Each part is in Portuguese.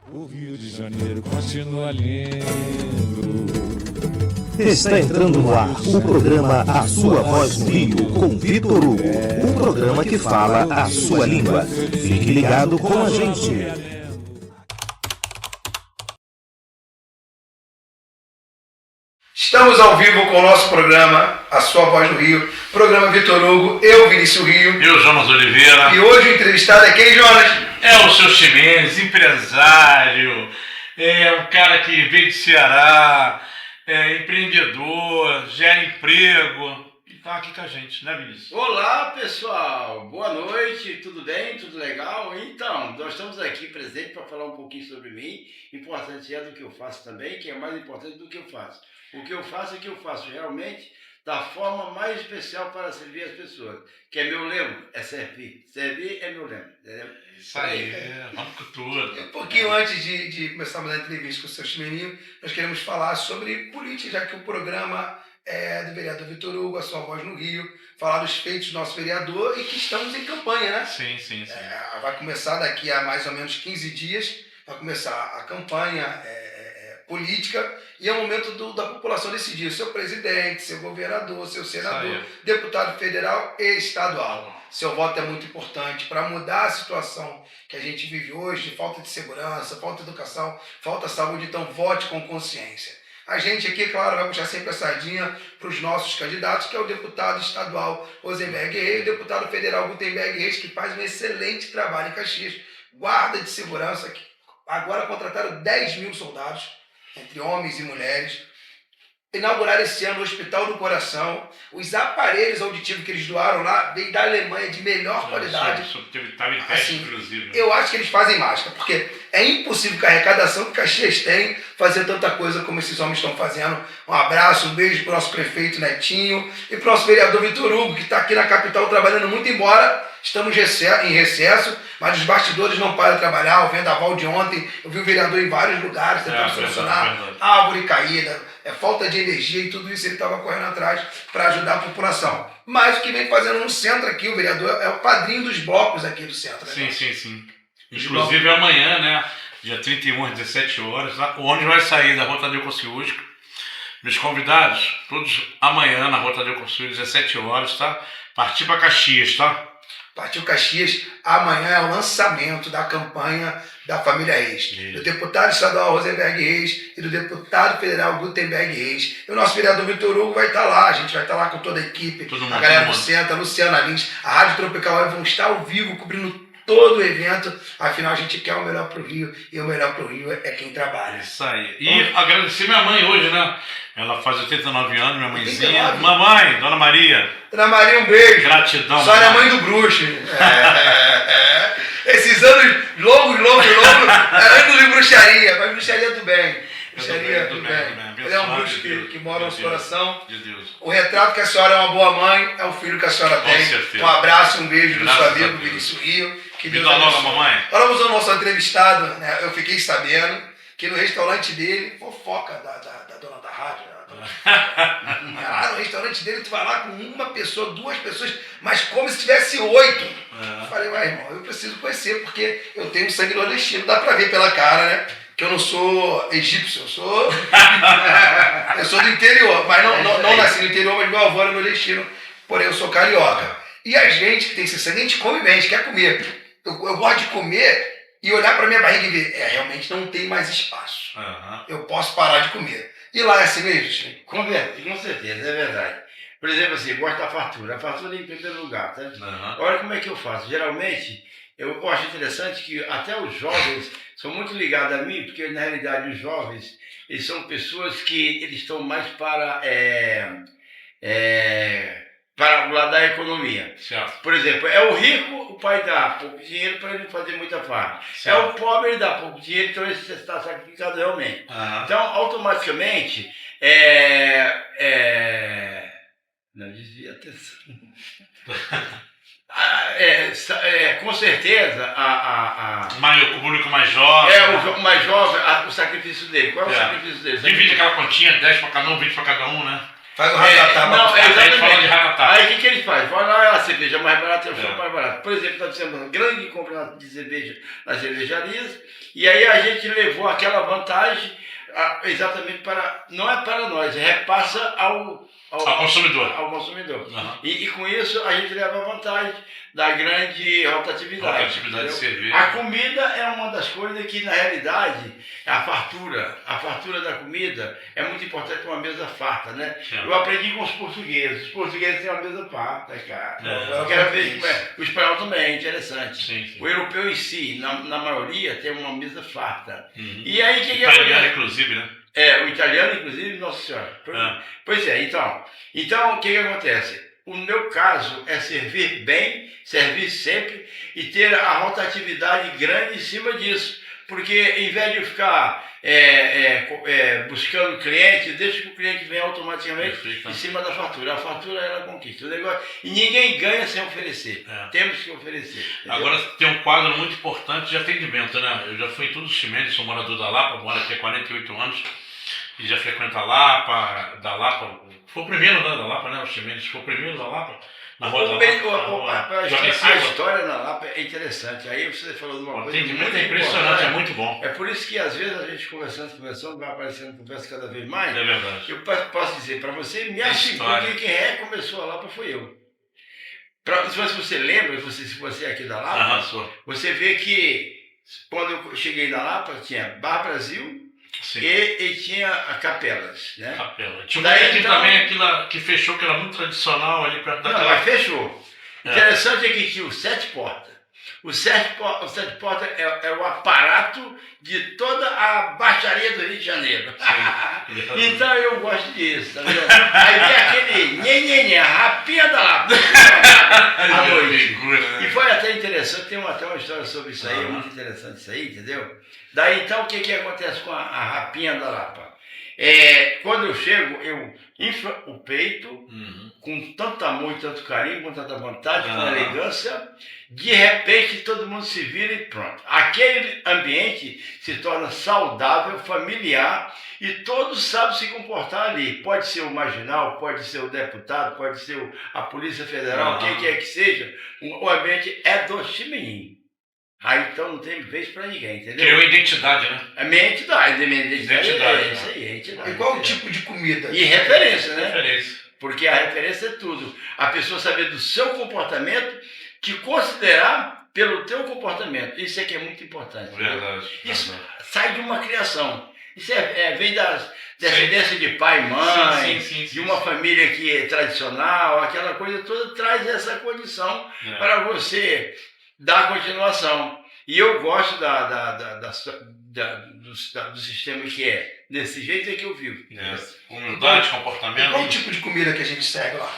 O Rio de Janeiro continua lindo. Está entrando no ar o programa A Sua Voz no Rio, com Vitor Hugo. Um programa que fala a sua língua. Fique ligado com a gente. Estamos ao vivo com o nosso programa A Sua Voz no Rio. Programa Vitor Hugo, eu, Vinícius Rio. Eu, Jonas Oliveira. E hoje o entrevistado é quem, Jonas? É o seu Ximenes, empresário, é um cara que veio de Ceará, empreendedor, gera emprego. E tá aqui com a gente, né, Vinícius? Olá, pessoal. Boa noite. Tudo bem? Tudo legal? Então, nós estamos aqui presentes para falar um pouquinho sobre mim. Importante é do que eu faço também, que é mais importante do que eu faço. O que eu faço é que eu faço realmente da forma mais especial para servir as pessoas. Que é meu lema, é servir. Servir é meu lema. Isso aí, vamos com tudo. Um pouquinho antes de começarmos a entrevista com o seu Chimeninho, nós queremos falar sobre política, já que o programa é do vereador Vitor Hugo, A Sua Voz no Rio, falar dos feitos do nosso vereador e que estamos em campanha, né? Sim. Vai começar daqui a mais ou menos 15 dias, vai começar a campanha política e é o momento da população decidir seu presidente, seu governador, seu senador, deputado federal e estadual. Seu voto é muito importante para mudar a situação que a gente vive hoje, de falta de segurança, falta de educação, falta de saúde, então vote com consciência. A gente aqui, claro, vai puxar sempre a sardinha para os nossos candidatos, que é o deputado estadual Rosenberg Reis, e o deputado federal Gutenberg Reis, que faz um excelente trabalho em Caxias, guarda de segurança, que agora contrataram 10 mil soldados, entre homens e mulheres, inauguraram esse ano o Hospital do Coração. Os aparelhos auditivos que eles doaram lá veio da Alemanha de melhor qualidade. Estava em teste, inclusive. Eu acho que eles fazem mágica, porque é impossível com a arrecadação que Caxias tem fazer tanta coisa como esses homens estão fazendo. Um abraço, um beijo para o nosso prefeito Netinho e para o nosso vereador Vitor Hugo, que está aqui na capital trabalhando muito, embora estamos em recesso, mas os bastidores não param de trabalhar. O vendaval de ontem, eu vi o vereador em vários lugares tentando solucionar árvore caída, falta de energia e tudo isso ele estava correndo atrás para ajudar a população. Mas o que vem fazendo no centro aqui, o vereador é o padrinho dos blocos aqui do centro. Né? Sim. Inclusive amanhã, né, dia 31 às 17 horas, onde vai sair da Rua Tadeu Kosciuszko. Meus convidados, todos amanhã na Rua Tadeu Kosciuszko, 17 horas, tá? Partir para Caxias, tá? Partiu Caxias, amanhã é o lançamento da campanha da família Reis, do deputado estadual Rosenberg Reis e do deputado federal Gutenberg Reis. E o nosso vereador Vitor Hugo vai estar lá, a gente vai estar lá com toda a equipe, a galera do centro, a Luciana Lins, a Rádio Tropical vão estar ao vivo cobrindo todo o evento, afinal a gente quer o melhor pro Rio, e o melhor pro Rio é quem trabalha. Isso aí. E agradecer minha mãe hoje, né? Ela faz 89 anos, minha mãezinha. Mamãe, Dona Maria. Dona Maria, um beijo. Gratidão. Só é mãe do bruxo. Esses anos longos, anos de bruxaria, mas bruxaria do bem. Bruxaria do bem. Ele é um bruxo que mora no nosso coração. De Deus. O retrato que a senhora é uma boa mãe, é o filho que a senhora tem. Certeza. Um abraço, um beijo do seu amigo Vinícius Rio. Que Deus abençoe. Mamãe. Falamos ao nosso entrevistado, né? Eu fiquei sabendo que no restaurante dele, fofoca da dona da rádio, lá no restaurante dele, tu vai lá com uma pessoa, 2 pessoas, mas como se tivesse 8. Eu falei, irmão, eu preciso conhecer, porque eu tenho sangue nordestino, dá pra ver pela cara, né? Que eu não sou egípcio, eu sou do interior, mas não nasci no interior, mas meu avô era nordestino, porém eu sou carioca. E a gente que tem esse sangue, a gente come bem, a gente quer comer. Eu gosto de comer e olhar pra minha barriga e ver, realmente não tem mais espaço. Eu posso parar de comer. E lá é assim mesmo? Com certeza, é verdade. Por exemplo, assim, eu gosto da fartura. A fartura é em primeiro lugar, tá? Olha como é que eu faço. Geralmente, eu acho interessante que até os jovens são muito ligados a mim, porque na realidade os jovens, eles são pessoas que eles estão mais para o lado da economia. Certo. Por exemplo, é o rico, o pai dá pouco dinheiro para ele não fazer muita farra. É o pobre, ele dá pouco dinheiro, então ele está sacrificado realmente. Então, automaticamente, não desvia a atenção. Com certeza, o público mais jovem. O mais jovem, o sacrifício dele. Qual é o sacrifício dele? Divide aquela continha, 10 para cada um, 20 para cada um, né? Faz o ratatá. Não, A gente fala de exatamente. ratatá. Aí o que eles fazem? Vai lá, a cerveja mais barata, eu sou mais barato. Por exemplo, nós fizemos uma grande compra de cerveja nas cervejarias, e aí a gente levou aquela vantagem exatamente para, não é para nós, repassa ao consumidor. Ao consumidor. Uhum. E com isso a gente leva a vantagem da grande rotatividade. Rotatividade de cerveja. A comida é uma das coisas que, na realidade, a fartura da comida é muito importante para uma mesa farta, né? Sim. Eu aprendi com os portugueses têm uma mesa farta, cara. É. Eu quero ver como é. O espanhol também é interessante. Sim. O europeu em si, na maioria, tem uma mesa farta. Uhum. E aí, o que Italiano, acontece? inclusive, né? O italiano, inclusive, nossa senhora. Pois é, então o que acontece? O meu caso é servir bem, servir sempre e ter a rotatividade grande em cima disso. Porque em vez de ficar buscando cliente, deixa que o cliente venha automaticamente em cima da fatura. A fatura ela conquista. O negócio, e ninguém ganha sem oferecer. Temos que oferecer. Entendeu? Agora tem um quadro muito importante de atendimento, né? Eu já fui em todos os Ximenes, sou morador da Lapa, moro aqui há 48 anos. E já frequenta a Lapa, da Lapa, foi o primeiro da Lapa, né? O Ximenes foi o primeiro da Lapa, na rua da Lapa. A história na Lapa é interessante. Aí você falou de uma coisa. O atendimento é impressionante, é muito bom. É por isso que às vezes a gente conversando, vai aparecendo conversa cada vez mais. É verdade. Eu posso dizer para você, me asseguro que quem começou a Lapa foi eu. Se você lembra, se você é aqui da Lapa, você vê que quando eu cheguei na Lapa tinha Bar Brasil. Sim. E tinha Capelas, né? Capela. Tinha daí, então, também aquela que fechou, que era muito tradicional ali perto daquela... Não, mas fechou. Interessante é que tinha o Sete Portas. O Sete Portas é o aparato de toda a baixaria do Rio de Janeiro. Então eu gosto disso, tá vendo? Aí tem aquele a rapinha da Lapa. À noite. E foi até interessante, tem até uma história sobre isso aí, muito interessante isso aí, entendeu? Daí então o que acontece com a rapinha da Lapa? Quando eu chego, eu inflo o peito com tanto amor e tanto carinho, com tanta vontade, com elegância. De repente todo mundo se vira e pronto. Aquele ambiente se torna saudável, familiar e todos sabem se comportar ali. Pode ser o marginal, pode ser o deputado, pode ser a Polícia Federal, quem quer que seja. O ambiente é do Chimirim. Aí então não tem vez pra ninguém, entendeu? Criou identidade, né? A minha identidade é isso aí, identidade. E qual o tipo de comida? E referência, né? Referência. Porque a referência é tudo. A pessoa saber do seu comportamento, te considerar pelo teu comportamento. Isso é que é muito importante. Verdade. Isso sai de uma criação. Isso vem das descendência de pai e mãe, de uma família que é tradicional, aquela coisa toda traz essa condição para você dar continuação. E eu gosto do sistema que é. Desse jeito é que eu vivo. Humildade, comportamento. E qual o tipo de comida que a gente segue lá?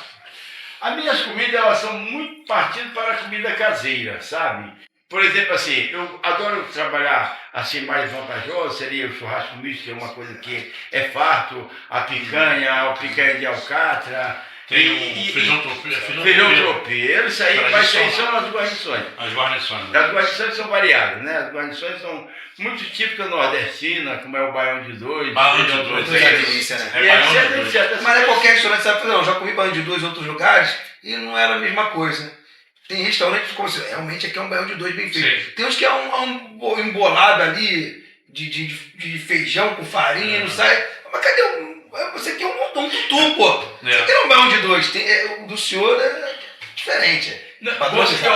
As minhas comidas, elas são muito partidas para a comida caseira, sabe? Por exemplo, assim, eu adoro trabalhar assim mais vantajoso, seria o churrasco misto, que é uma coisa que é farto, a picanha de alcatra. Tem o feijão tropeiro. Feijão tropeiro, isso aí, mas aí são as guarnições. As guarnições. As guarnições são variadas, né? As guarnições são muito típicas nordestinas, como é o baião de dois. Baião de dois, é delícia, né? E etc. Mas é qualquer restaurante, sabe? Não, já comi baião de dois em outros lugares e não era a mesma coisa. Tem restaurante que ficou assim, realmente aqui é um baião de dois bem feito. Sim. Tem uns que é um embolado ali de feijão com farinha, não sai. Mas cadê você quer um tutu, pô. Você quer um baião de dois. O do senhor é diferente.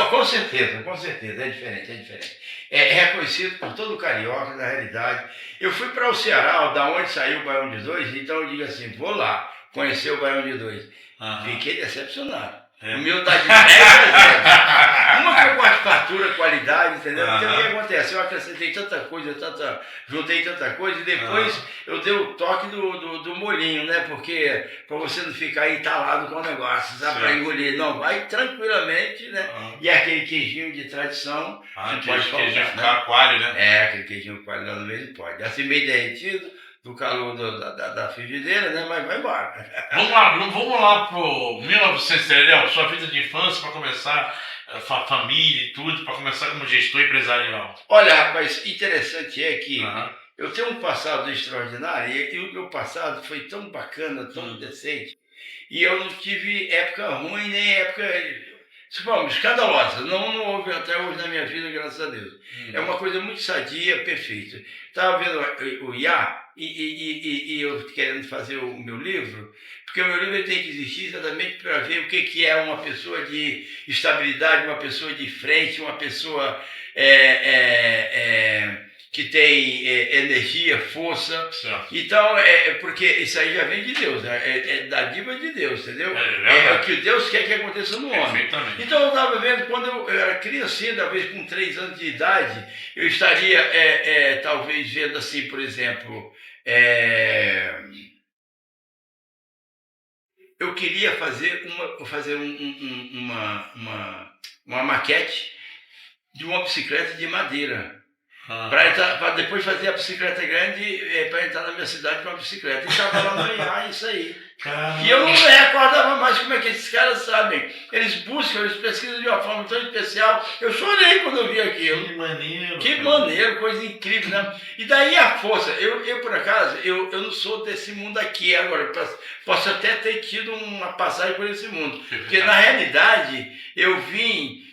Com certeza, é diferente. É reconhecido por todo o carioca, na realidade. Eu fui para o Ceará, da onde saiu o baião de dois, então eu digo assim, vou lá conhecer o baião de dois. Fiquei decepcionado. Humildade 10%. Uma que eu gosto de fartura, qualidade, entendeu? Então o que acontece? Eu acrescentei juntei tanta coisa e depois eu dei o toque do molhinho, né? Porque para você não ficar entalado com o negócio, sabe? Para engolir. Não, vai tranquilamente, né? E aquele queijinho de tradição, não pode faltar, queijinho coalho, né? Aquele queijinho coalho lá no meio não pode. Assim meio derretido, do calor da frigideira, né? Mas vai embora. Vamos lá pro 1900, sua vida de infância, para começar, família e tudo, para começar como gestor empresarial. Olha, rapaz, interessante é que eu tenho um passado extraordinário e o meu passado foi tão bacana, tão decente, E eu não tive época ruim, nem época, supomos, escandalosa. Não houve até hoje na minha vida, graças a Deus. É uma coisa muito sadia, perfeita. Estava vendo o IA e eu querendo fazer o meu livro, porque o meu livro ele tem que existir exatamente para ver o que é uma pessoa de estabilidade, uma pessoa de frente, uma pessoa que tem energia, força. Certo. Então, porque isso aí já vem de Deus, né? É dádiva de Deus, entendeu? É o que Deus quer que aconteça no homem. Perfeitamente. Então, eu estava vendo, quando eu era criancinha, talvez com 3 anos de idade, eu estaria, talvez, vendo assim, por exemplo, eu queria fazer uma maquete de uma bicicleta de madeira. Para depois fazer a bicicleta grande, para entrar na minha cidade com uma bicicleta. E estava lá no IA, isso aí. E eu não me recordava mais como é que esses caras sabem. Eles buscam, eles pesquisam de uma forma tão especial. Eu chorei quando eu vi aquilo. Que maneiro. Que maneiro, coisa incrível, né? E daí a força. Eu por acaso, eu não sou desse mundo aqui agora. Posso até ter tido uma passagem por esse mundo. Porque na realidade, eu vim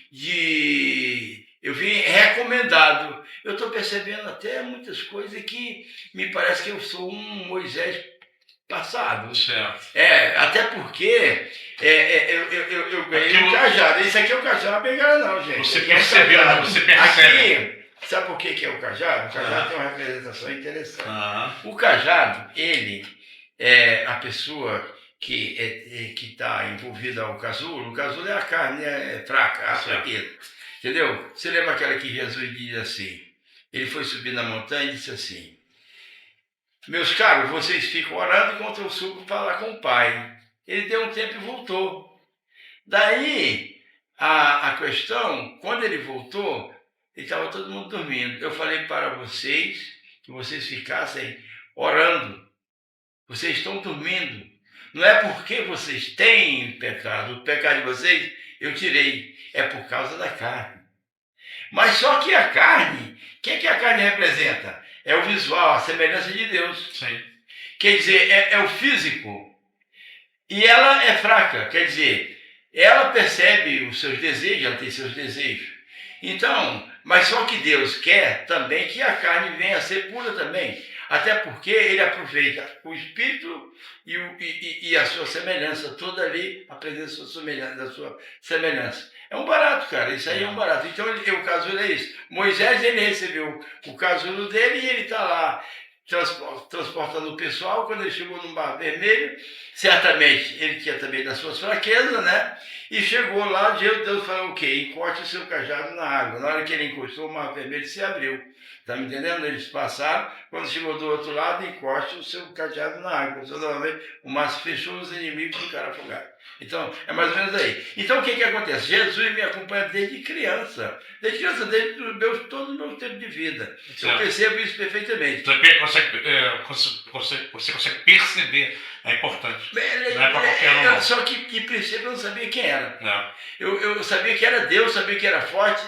recomendado. Eu estou percebendo até muitas coisas que me parece que eu sou um Moisés passado. Certo. Até porque eu ganhei um cajado. Esse aqui é o cajado, não pegaram não, gente. Você percebeu, né? Você percebe. Aqui, sabe por que é o cajado? O cajado tem uma representação interessante. O cajado, ele é a pessoa que está envolvida ao casulo. O casulo é a carne fraca, a fraqueza. Entendeu? Você lembra aquela que Jesus diz assim? Ele foi subir na montanha e disse assim: meus caros, vocês ficam orando enquanto eu subo para falar com o Pai. Ele deu um tempo e voltou. Daí, a questão, quando ele voltou, ele estava todo mundo dormindo. Eu falei para vocês que vocês ficassem orando. Vocês estão dormindo. Não é porque vocês têm pecado. O pecado de vocês eu tirei. É por causa da carne. Mas só que a carne, o que a carne representa? É o visual, a semelhança de Deus. Sim. Quer dizer, é o físico. E ela é fraca. Quer dizer, ela percebe os seus desejos, ela tem seus desejos. Então, mas só que Deus quer também que a carne venha a ser pura também. Até porque ele aproveita o espírito e a sua semelhança, toda ali, a presença da sua semelhança. É um barato, cara, isso aí é um barato. Então o casulo é isso. Moisés, ele recebeu o casulo dele e ele está lá transportando o pessoal. Quando ele chegou no Mar Vermelho, certamente ele tinha também das suas fraquezas, né? E chegou lá, Deus falou o quê? Encoste o seu cajado na água. Na hora que ele encostou, o Mar Vermelho se abriu. Está me entendendo? Eles passaram, quando chegou do outro lado, encoste o seu cajado na água. Normalmente, o mar se fechou, os inimigos ficaram afogados. Então, é mais ou menos aí. Então, o que acontece? Jesus me acompanha desde criança. Desde criança, desde todo o meu tempo de vida. Eu percebo isso perfeitamente. Você consegue perceber, é importante. Não é para qualquer um. Não. Só que, de princípio, eu não sabia quem era. Não. Eu sabia que era Deus, sabia que era forte.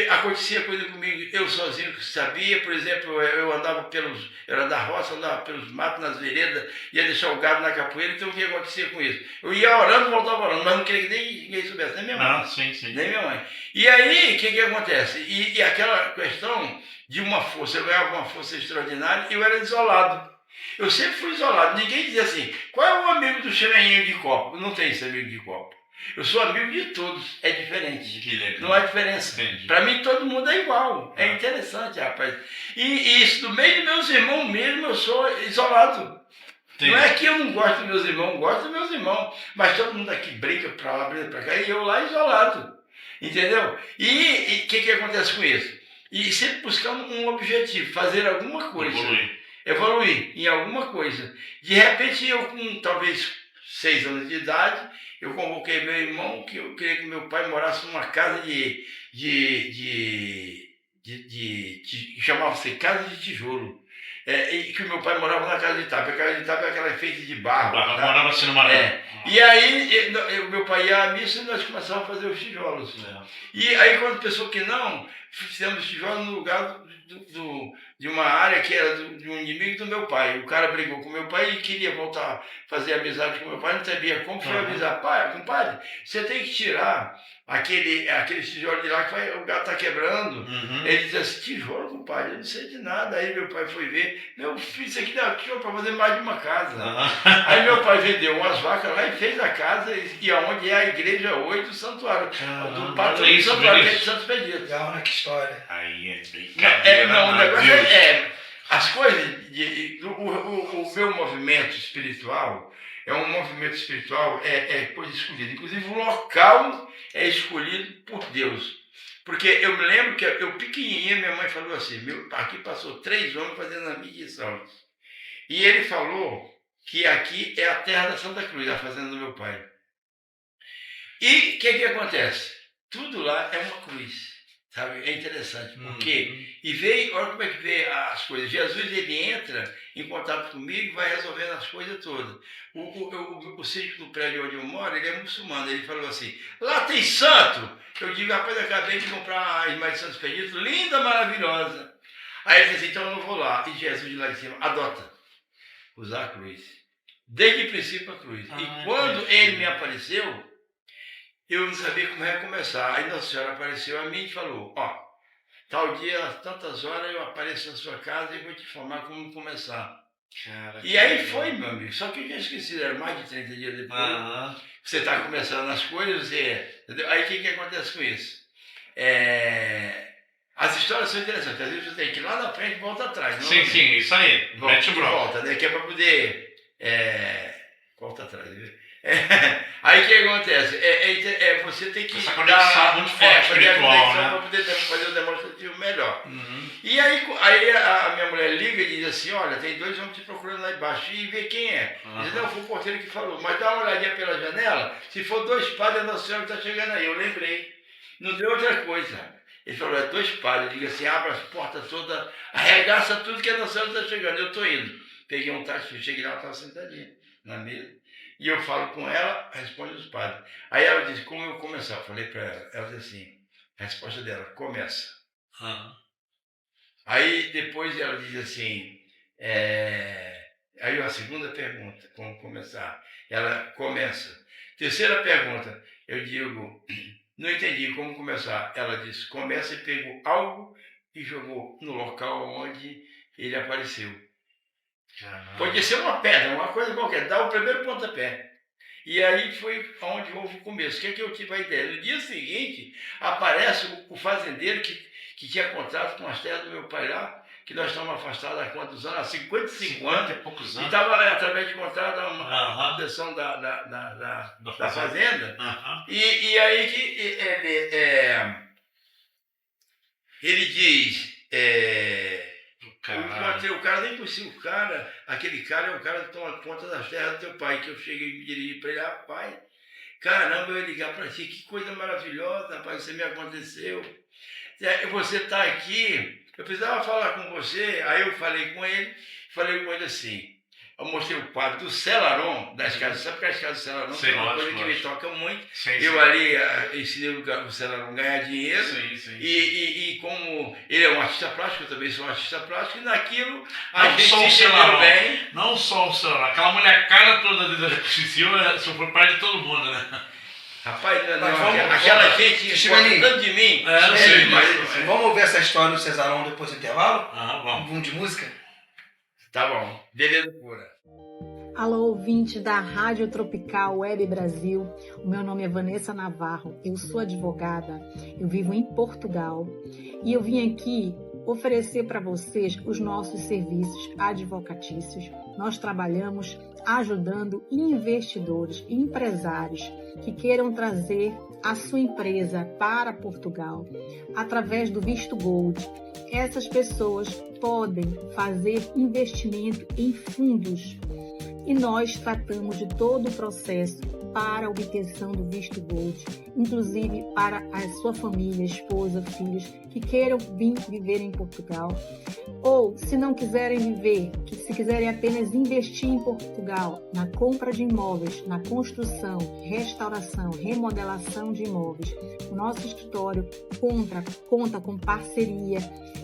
Acontecia coisa comigo, eu sozinho que sabia. Por exemplo, eu era da roça, andava pelos matos, nas veredas, ia deixar o gado na capoeira. Então o que acontecia com isso? Eu ia orando, voltava orando, mas não queria que nem ninguém soubesse, nem minha mãe. Não, sim. Nem minha mãe. E aí, o que acontece? E aquela questão de uma força, eu ganhava uma força extraordinária e eu era isolado. Eu sempre fui isolado. Ninguém dizia assim, qual é o amigo do cheirinho de copo? Não tem esse amigo de copo. Eu sou amigo de todos, é diferente. Não há diferença. Para mim todo mundo é igual. É interessante, rapaz. E isso, do meio dos meus irmãos mesmo, eu sou isolado. Entendi. Não é que eu não gosto dos meus irmãos, gosto dos meus irmãos. Mas todo mundo aqui brinca para lá, brinca para cá, e eu lá isolado. Entendeu? E o que acontece com isso? E sempre buscando um objetivo, fazer alguma coisa. Evoluir em alguma coisa. De repente eu com talvez 6 anos de idade, eu convoquei meu irmão, que eu queria que meu pai morasse numa casa chamava-se casa de tijolo. E que o meu pai morava na casa de tábua. A casa de tábua é aquela feita de barro. Tá? Morava assim numa E aí, meu pai ia à missa e nós começávamos a fazer os tijolos. E aí, quando pensou que não, fizemos tijolos no lugar de uma área que era de um inimigo do meu pai. O cara brigou com meu pai e queria voltar a fazer amizade com meu pai, não sabia como. Foi avisar, pai, compadre, você tem que tirar aquele tijolo de lá que o gato está quebrando. Ele disse assim, tijolo, compadre, eu não sei de nada. Aí meu pai foi ver, meu filho, isso aqui dá tijolo para fazer mais de uma casa. Aí meu pai vendeu umas vacas lá e fez a casa, e aonde é a igreja hoje do santuário, do patrão do santuário, que é de Santo Expedito. Legal, né? Que história. Aí é brincadeira. Não, o negócio é as coisas, o meu movimento espiritual, é um movimento espiritual, é coisa escolhida. Inclusive o local é escolhido por Deus. Porque eu me lembro que eu pequenininha, minha mãe falou assim, aqui passou 3 homens fazendo a medição. E ele falou que aqui é a terra da Santa Cruz, a fazenda do meu pai. E o que acontece? Tudo lá é uma cruz. Sabe? É interessante, porque olha como é que vê as coisas. Jesus, ele entra em contato comigo e vai resolvendo as coisas todas. O síndico do prédio onde eu moro, ele é muçulmano. Ele falou assim, lá tem santo. Eu digo, rapaz, eu acabei de comprar a imagem de Santo Expedito, linda, maravilhosa. Aí ele disse assim, então eu não vou lá. E Jesus de lá em cima, adota usar a cruz. Desde o princípio a cruz. E quando ele me apareceu, eu não sabia como ia começar. Aí Nossa Senhora apareceu a mim e falou, tal dia, às tantas horas, eu apareço na sua casa e vou te informar como começar. Cara, e aí foi, meu amigo. Só que eu já esqueci, era mais de 30 dias depois. Você está começando as coisas, entendeu? Aí o que acontece com isso? As histórias são interessantes. Às vezes você tem que ir lá na frente e volta atrás. Não sim, isso aí. Mete o volta, né? Que é para poder... volta atrás, viu? Aí o que acontece? Você tem que essa conexão muito forte espiritual, né? Para poder fazer o demonstrativo melhor. E aí a minha mulher liga e diz assim, olha, tem 2 homens te procurando lá embaixo, e vê quem é. Diz, não, foi o porteiro que falou, mas dá uma olhadinha pela janela, se for 2 padres, a Nossa Senhora está chegando aí. Eu lembrei, não deu outra coisa. Ele falou, 2 padres, diga assim, abre as portas todas, arregaça tudo que a Nossa Senhora está chegando. Eu estou indo. Peguei um táxi, cheguei lá, ela estava sentadinha na mesa. E eu falo com ela, responde os padres. Aí ela disse, como eu começar? Eu falei para ela, ela disse assim, a resposta dela, começa. Aí depois ela diz assim, aí a segunda pergunta, como começar? Ela começa. Terceira pergunta, eu digo, não entendi como começar. Ela diz, começa e pegou algo e jogou no local onde ele apareceu. Pode ser uma pedra, uma coisa qualquer, dá o primeiro pontapé. E aí foi onde houve o começo. O que é que eu tive a ideia? No dia seguinte, aparece o fazendeiro que tinha contrato com as terras do meu pai lá, que nós estamos afastados há quantos anos? Há 55 anos. E poucos anos. E estava, através de contrato, uma proteção da fazenda. E aí que ele diz... O cara nem conhecia o cara, aquele cara é o cara que toma conta das terras do teu pai, que eu cheguei e me dirigi para ele, rapaz, caramba, eu ia ligar para ti, que coisa maravilhosa, rapaz, você me aconteceu. Você está aqui, eu precisava falar com você, aí eu falei com ele assim, eu mostrei o quadro do Celaron, das casas, sabe que as casas do Celaron é uma coisa que me toca muito. Eu ali ensinei o Celaron a ganhar dinheiro, e como ele é um artista plástico, eu também sou um artista plástico, e naquilo a gente se entendeu bem. Não só o Celaron, aquela mulher cara toda da Justiça, só foi parte de todo mundo, né? Rapaz, aquela gente gostando de mim. Vamos ver essa história do Cesarão depois do intervalo? Vamos de música? Tá bom, beleza pura. Alô, ouvinte da Rádio Tropical Web Brasil. O meu nome é Vanessa Navarro, eu sou advogada, eu vivo em Portugal e eu vim aqui oferecer para vocês os nossos serviços advocatícios. Nós trabalhamos ajudando investidores e empresários que queiram trazer a sua empresa para Portugal através do visto Gold. Essas pessoas podem fazer investimento em fundos e nós tratamos de todo o processo para a obtenção do visto Gold, inclusive para a sua família, esposa, filhos que queiram vir viver em Portugal, ou se não quiserem viver, que se quiserem apenas investir em Portugal, na compra de imóveis, na construção, restauração, remodelação de imóveis, o nosso escritório conta com parceria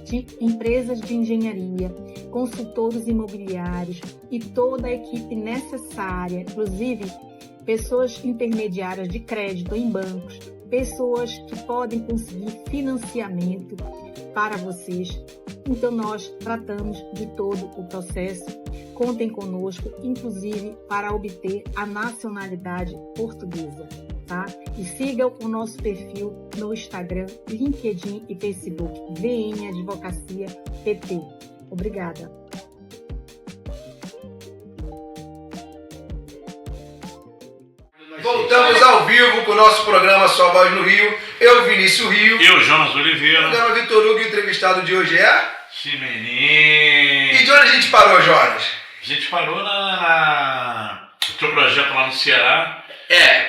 de empresas de engenharia, consultores imobiliários e toda a equipe necessária, inclusive pessoas intermediárias de crédito em bancos, pessoas que podem conseguir financiamento para vocês. Então nós tratamos de todo o processo. Contem conosco, inclusive para obter a nacionalidade portuguesa, tá? E sigam o nosso perfil no Instagram, LinkedIn e Facebook, VN Advocacia PT. Obrigada. Voltamos ao vivo com o nosso programa Sua Voz no Rio. Eu, Vinícius Rio. Eu, Jonas Oliveira. O programa Vitor Hugo, entrevistado de hoje é... Ximeninho. E de onde a gente parou, Jonas? A gente parou no teu projeto lá no Ceará.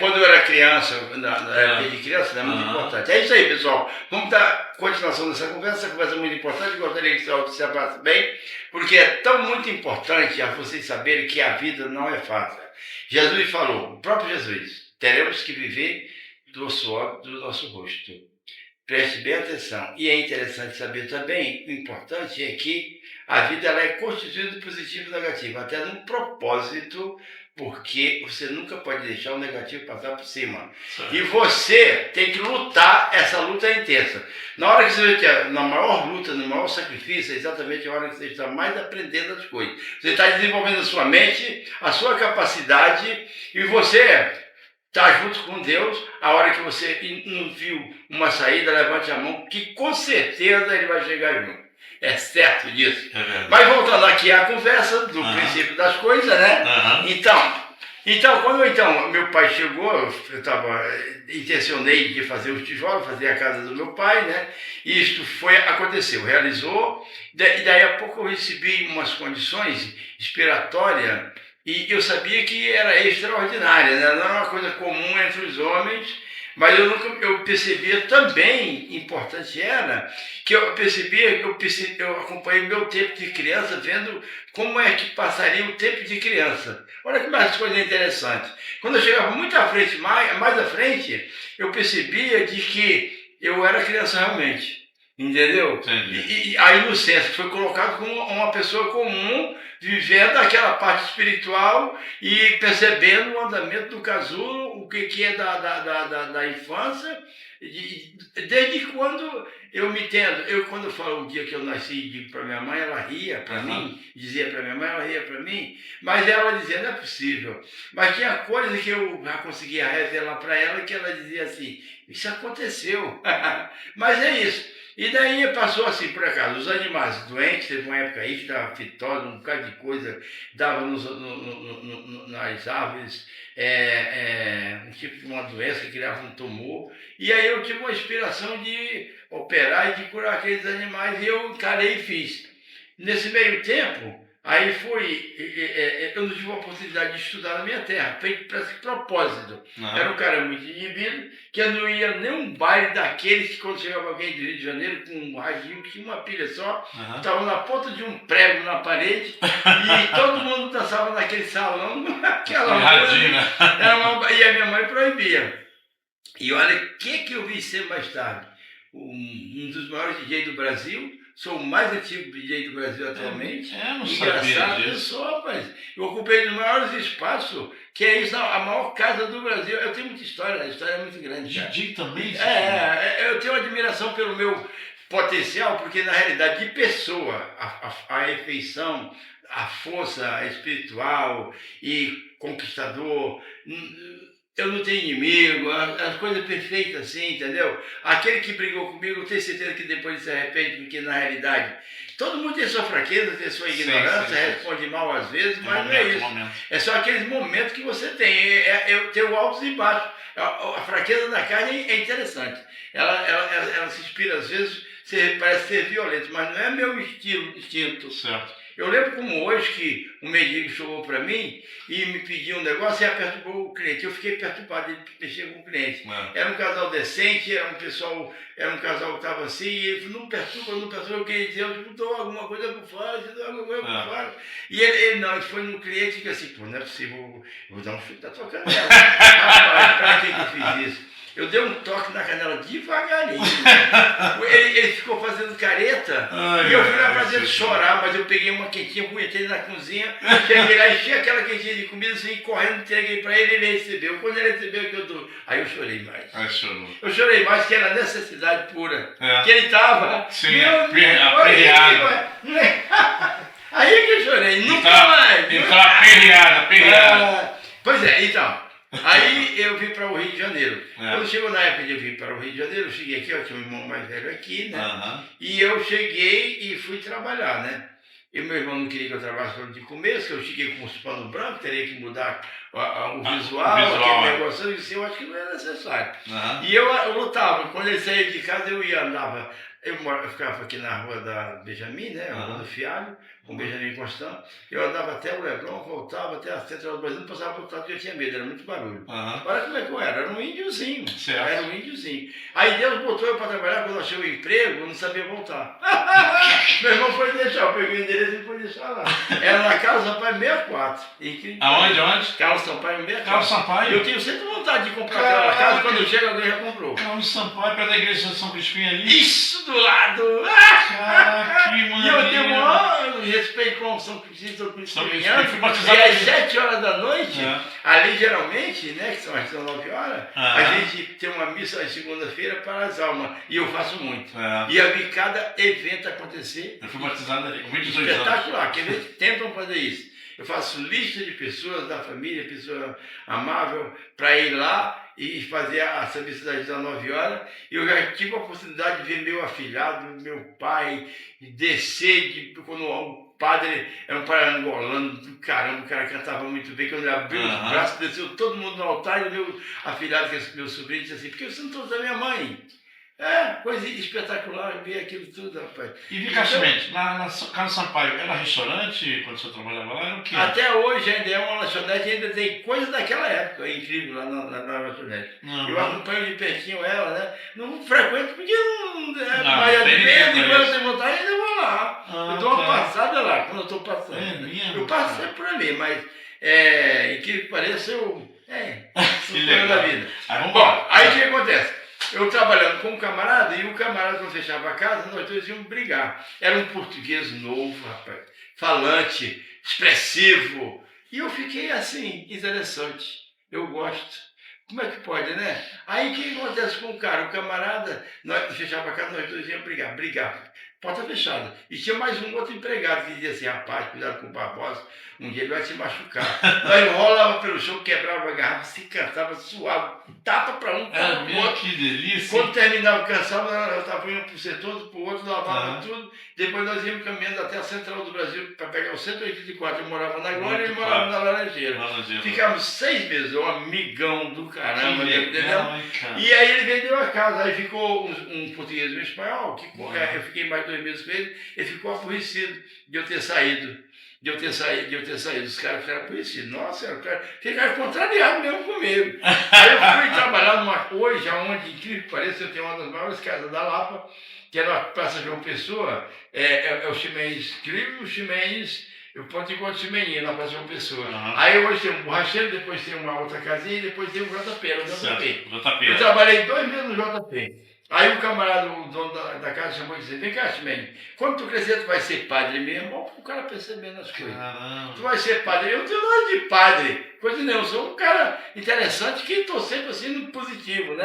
Quando eu era criança, na época de criança, é muito importante. É isso aí, pessoal. Vamos dar continuação dessa conversa. Essa conversa é muito importante. Gostaria que você observasse bem, porque é tão muito importante a vocês saberem que a vida não é fácil. Jesus falou, o próprio Jesus, teremos que viver do suor do nosso rosto. Preste bem atenção. E é interessante saber também, o importante é que a vida ela é constituída de positivo e negativo, até num propósito, porque você nunca pode deixar o negativo passar por cima. E você tem que lutar, essa luta é intensa. Na hora que você estiver na maior luta, no maior sacrifício, é exatamente a hora que você está mais aprendendo as coisas. Você está desenvolvendo a sua mente, a sua capacidade, e você está junto com Deus. A hora que você não viu uma saída, levante a mão, que com certeza ele vai chegar junto. É certo disso. Mas voltando aqui à conversa do princípio das coisas, né? Então, quando meu pai chegou, eu intencionei de fazer os tijolos, fazer a casa do meu pai, né? E isto aconteceu, realizou, e daí a pouco eu recebi umas condições inspiratórias e eu sabia que era extraordinária, né? Não era uma coisa comum entre os homens. Mas eu percebia também, importante era, que eu acompanhei meu tempo de criança, vendo como é que passaria o tempo de criança. Olha que mais coisa interessante. Quando eu chegava muito à frente, mais à frente, eu percebia de que eu era criança realmente. Entendeu? E a inocência foi colocada como uma pessoa comum, vivendo aquela parte espiritual e percebendo o andamento do casulo, o que é da infância, desde quando eu me entendo. Quando eu falo um dia que eu nasci, digo para minha mãe, ela ria para mim, dizia para minha mãe, ela ria para mim, mas ela dizia, não é possível. Mas tinha coisas que eu já conseguia revelar para ela, que ela dizia assim, isso aconteceu. Mas é isso. E daí passou assim, por acaso, os animais doentes, teve uma época aí que dava fitose, um bocado de coisa, dava nas árvores, um tipo de uma doença que criava um tumor. E aí eu tive uma inspiração de operar e de curar aqueles animais, e eu encarei e fiz. Nesse meio tempo, aí eu não tive a oportunidade de estudar na minha terra, feito para esse propósito. Era um cara muito inibido, que eu não ia nem um baile daqueles que quando chegava alguém do Rio de Janeiro com um radinho, que tinha uma pilha só, estava na ponta de um prego na parede, e todo mundo dançava naquele salão, aquela radinho, né? E a minha mãe proibia. E olha, o que eu vi ser mais tarde? Um dos maiores DJs do Brasil. Sou o mais antigo DJ do Brasil atualmente. Não engraçado, sabia eu disso. sou, rapaz. Eu ocupei os maiores espaços, que é isso, a maior casa do Brasil. Eu tenho muita história, a história é muito grande. DJ também? Eu tenho admiração pelo meu potencial, porque na realidade de pessoa, a refeição, a força espiritual e conquistador, eu não tenho inimigo, as coisas perfeitas assim, entendeu? Aquele que brigou comigo, eu tenho certeza que depois se arrepende, porque na realidade todo mundo tem sua fraqueza, tem sua ignorância, responde mal às vezes, mas não é isso. É só aqueles momentos que você tem, eu tenho altos e baixos. A fraqueza da carne é interessante, ela se inspira às vezes, parece ser violento, mas não é meu instinto. Certo. Eu lembro como hoje que um mendigo chegou para mim e me pediu um negócio e perturbou o cliente. Eu fiquei perturbado de mexer com o cliente. Era um casal decente, era um casal que estava assim, e ele falou, não perturba, eu queria dizer, eu dou alguma coisa por fora, E ele foi no cliente e disse assim, pô, não é possível, eu vou dar um chute na tua canela. Rapaz, para que eu fiz isso? Eu dei um toque na canela devagarinho. Ele ficou fazendo careta e eu fui lá pra dentro chorar, mas eu peguei uma quentinha, entrei na cozinha, cheguei lá, enchi aquela quentinha de comida, assim, correndo, entreguei pra ele, ele recebeu. Quando ele recebeu, que eu dou. Aí eu chorei mais. Eu chorei mais, que era necessidade pura. Que ele tava. Sim, aperreado. Aí que eu chorei, nunca mais. Ele tava aperreado. Pois é, então. Aí eu vim para o Rio de Janeiro. Quando chegou na época de eu vir para o Rio de Janeiro, eu cheguei aqui, eu tinha um irmão mais velho aqui, né? E eu cheguei e fui trabalhar, né? E meu irmão não queria que eu trabalhasse de começo, que eu cheguei com os panos brancos, teria que mudar o visual, aquele negócio, eu disse, eu acho que não era necessário. E eu lutava, quando ele saía de casa eu andava, eu ficava aqui na rua da Benjamin, né? A rua do Fialho, com Benjamin Constant, eu andava até o Leblon, voltava até a Central do Brasil, não passava por outro lado porque eu tinha medo, era muito barulho. Olha como é que eu era um índiozinho, era um índiozinho. Aí Deus botou eu para trabalhar, quando eu achei o emprego, eu não sabia voltar. Meu irmão foi deixar, eu peguei o endereço e foi deixar lá. Era na Carlos Sampaio 64. Aonde? Carlos Sampaio 64. Carlos Sampaio? Eu tenho sempre vontade de comprar aquela casa, quando chega alguém já comprou. Carlos Sampaio, perto da igreja de São Crispim ali. Isso do lado! Caraca, que maravilha! E eu tenho um maior respeito com São Crispim, fui batizado. E às 7 horas da noite, ali geralmente, né, que são às 9 horas, a gente tem uma missa na segunda-feira para as almas. E eu faço muito. E eu vi cada evento acontecer. Eu fui batizado ali com 22 anos. Espetacular, que eles tentam fazer isso. Eu faço lista de pessoas da família, pessoa amável, para ir lá e fazer essa missa das 19 horas. Eu já tive a oportunidade de ver meu afilhado, meu pai, descer, quando o padre era um pai angolano do caramba, o cara cantava muito bem, quando ele abriu os braços, desceu todo mundo no altar, e meu afilhado, que é meu sobrinho, disse assim, porque você não trouxe a minha mãe? Coisa espetacular, ver aquilo tudo, rapaz. E Vicacamente, na Carlos Sampaio, era restaurante quando você trabalhava lá? Era o quê? Até hoje ainda é uma lanchonete, ainda tem coisas daquela época, é incrível lá na lanchonete. Eu acompanho de pertinho ela, né? Não frequento porque mas de vez em quando eu tenho vontade, ainda vou lá. Eu dou uma passada lá, quando eu estou passando. Eu passo sempre por ali, mas incrível que pareça, eu sou da vida. Bom, aí o que acontece? Eu trabalhando com um camarada, e o camarada, quando fechava a casa, nós dois íamos brigar. Era um português novo, rapaz, falante, expressivo. E eu fiquei assim, interessante. Eu gosto. Como é que pode, né? Aí o que acontece com o cara? O camarada, nós fechava a casa, nós dois íamos brigar. Porta fechada. E tinha mais um outro empregado que dizia assim, rapaz, cuidado com o Barbosa, um dia ele vai se machucar. Nós rolava pelo chão, quebrava a garrafa, se cansava, suava, tapa para um, tapa para o outro. Que delícia. Quando terminava cansado, eu estava indo para o setor, para o outro, lavava tudo. Depois nós íamos caminhando até a Central do Brasil para pegar o 184. Eu morava na Glória e ele morava na Laranjeira. Ficávamos 6 meses, um amigão do caramba. E aí ele vendeu a casa. Aí ficou um português e um espanhol, que eu fiquei mais 2 meses com ele, ele ficou aborrecido de eu ter saído. Os caras ficaram aborrecidos. Nossa, o cara ficaram contrariados mesmo comigo. Aí eu fui trabalhar hoje, onde, incrível que pareça, eu tenho uma das maiores casas da Lapa, que era a Praça João Pessoa, é o Ximenes Incrível, o Ximenes, eu ponto enquanto Ximeninha, na Praça João Pessoa. Aí hoje tem um borracheiro, depois tem uma outra casinha, e depois tem o JP, Eu trabalhei 2 meses no JP. Aí o camarada, o dono da casa, chamou e disse, vem cá, Ximene, quando tu crescer, tu vai ser padre mesmo? O cara percebendo as coisas. Tu vai ser padre. Eu não tenho nada de padre, coisa nenhuma. Eu sou um cara interessante que estou sempre assim no positivo, né?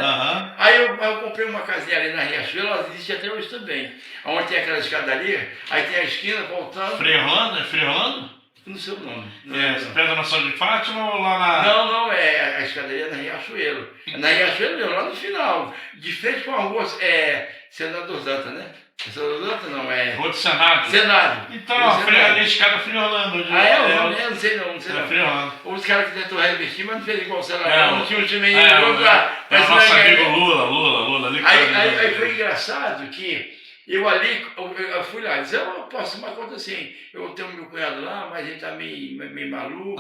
Aí eu comprei uma casinha ali na Riachuelo, ela existe até hoje também. Onde tem aquela escadaria, aí tem a esquina voltando. Frei Orlando? Não sei o nome. Perto da Nossa de Fátima ou lá na... Não, é a escadaria na Riachuelo. Na Riachuelo, lá no final. De frente com a rua, Senador Zanta, né? Senador Zanta não, Rua do Senado. Então, a escada Frei Orlando. Eu não sei não. Frei Orlando. Os caras que tentou revestir, mas não fez igual o Senado. Não tinha um time aí. Nosso amigo Lula ali. Aí foi engraçado que Eu ali, eu fui lá, disse, eu posso tomar conta assim, eu tenho meu cunhado lá, mas ele tá meio maluco,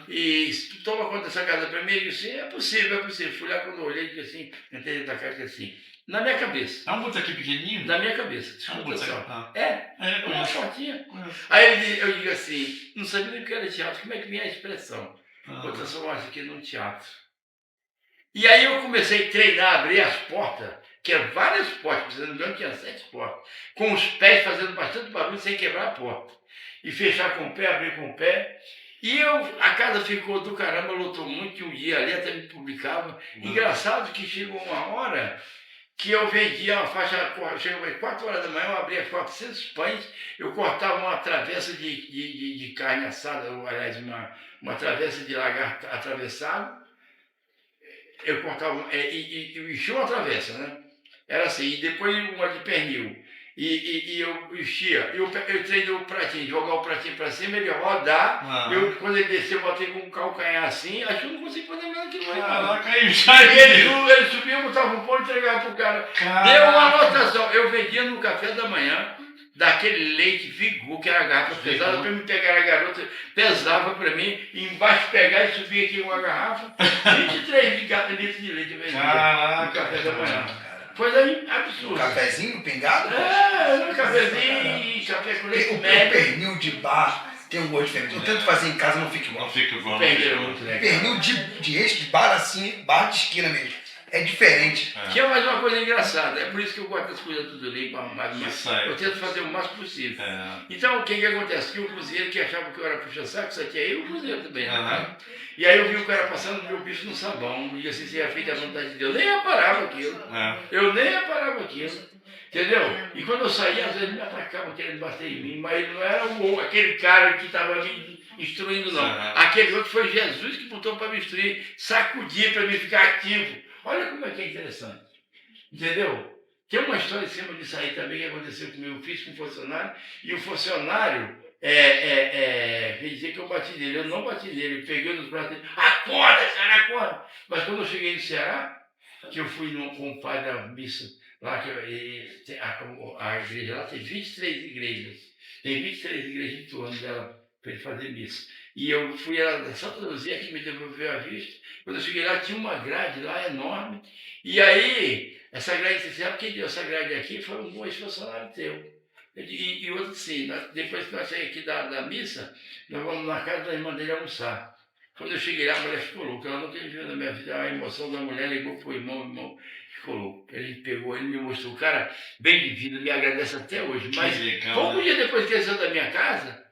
e se tu toma conta dessa casa pra mim, eu disse, é possível. Fui lá, quando eu olhei, disse assim, entrei dentro da casa, disse assim, na minha cabeça. É um botequim pequenininho? Na minha cabeça. É um botequim. Uma portinha. Aí eu digo assim, não sabia nem o que era teatro, como é que vinha a expressão? Vou transformar isso aqui num teatro. E aí eu comecei a treinar, abrir as portas, que eram várias portas, se não me engano tinha 7 portas, com os pés fazendo bastante barulho sem quebrar a porta. E fechar com o pé, abrir com o pé. E a casa ficou do caramba, lotou muito, um dia ali até me publicava. Engraçado que chegou uma hora que eu vendia uma faixa, chegava às 4 horas da manhã, eu abria 400 pães, eu cortava uma travessa de carne assada, ou aliás, uma travessa de lagarto atravessado, eu cortava, e enchia uma travessa, né? Era assim, e depois uma de pernil. E eu enchia, eu treinei o pratinho, jogar o pratinho para cima, ele ia rodar, quando ele desceu, eu botei com o calcanhar assim, acho que eu não consegui fazer mais aquilo aí. Caraca, aí ele subia, botava um pão e entregava pro cara. Deu uma anotação, eu vendia no café da manhã, daquele leite Vigor, que era a garrafa pesada, para me pegar a garota, pesava para mim, e embaixo pegar e subir aqui com a garrafa, 23 litros de leite eu vendia no café da manhã. Coisa absurda. Um cafezinho pingado? Um cafezinho, café com leite O médio. pernil de bar tem um gosto diferente. Eu tento fazer em casa, não fica igual. Não fica igual. Pernil de reis de bar assim, bar de esquina mesmo. É diferente. Que é mais uma coisa engraçada. É por isso que eu gosto das coisas tudo limpo, arrumado. Eu tento fazer o máximo possível. Então, o que acontece? Que o cozinheiro que achava que eu era puxa-saco, só tinha eu e o cozinheiro também. E aí eu vi o cara passando meu bicho no sabão. E assim, se ia feito a vontade de Deus. Nem reparava aquilo. Eu nem reparava aquilo. Entendeu? E quando eu saía, às vezes me atacavam querendo bater em mim. Mas ele não era aquele cara que estava me instruindo, não. Aquele outro foi Jesus que botou para me instruir. Sacudir para me ficar ativo. Olha como é que é interessante. Entendeu? Tem uma história em cima disso aí também que aconteceu comigo. Eu fiz com um funcionário. E o funcionário veio dizer que eu bati nele. Eu não bati nele. Eu peguei nos braços dele. Acorda, cara, acorda! Mas quando eu cheguei no Ceará, que eu fui com o pai da missa, lá que a igreja lá tem 23 igrejas. Tem 23 igrejas em torno dela para ele fazer missa. E eu fui a Santa Luzia que me devolveu a vista. Quando eu cheguei lá, tinha uma grade lá enorme. E aí, essa grade, você sabe quem deu essa grade aqui? Foi um ex-funcionário teu. E outro sim, depois que nós saímos aqui da missa, nós vamos na casa da irmã dele almoçar. Quando eu cheguei lá, a mulher ficou louca. Ela nunca viu na minha vida a emoção da mulher, ligou pro irmão ficou louco. Ele pegou, ele me mostrou, o cara, bem vivido, me agradece até hoje. Mas pouco dia depois que ele saiu da minha casa,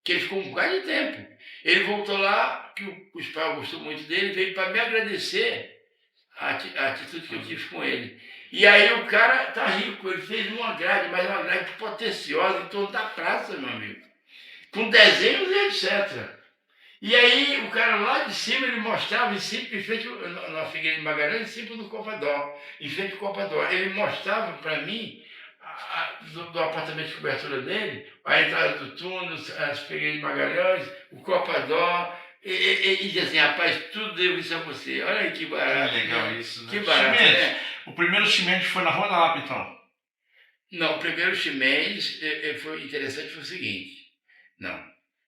que ele ficou um bocado de tempo, ele voltou lá, que os pais gostou muito dele, veio para me agradecer a atitude que eu tive com ele. E aí o cara tá rico, ele fez uma grade, mas uma grade potenciosa em torno da praça, meu amigo. Com desenhos e etc. E aí o cara lá de cima, ele mostrava em cima, em frente, na Figueiredo de Magalhães, em cima do Copador, em frente do Copador. Ele mostrava para mim, do apartamento de cobertura dele, a entrada do túnel, as Figueiredo de Magalhães, o Copador, e dizia assim, rapaz, tudo devo isso a você. Olha aí que barato. Legal isso, né? Que barato, né? O primeiro Ximenes foi na Rua da Lapa, então? Não, o primeiro Ximenes foi interessante, foi o seguinte. Não,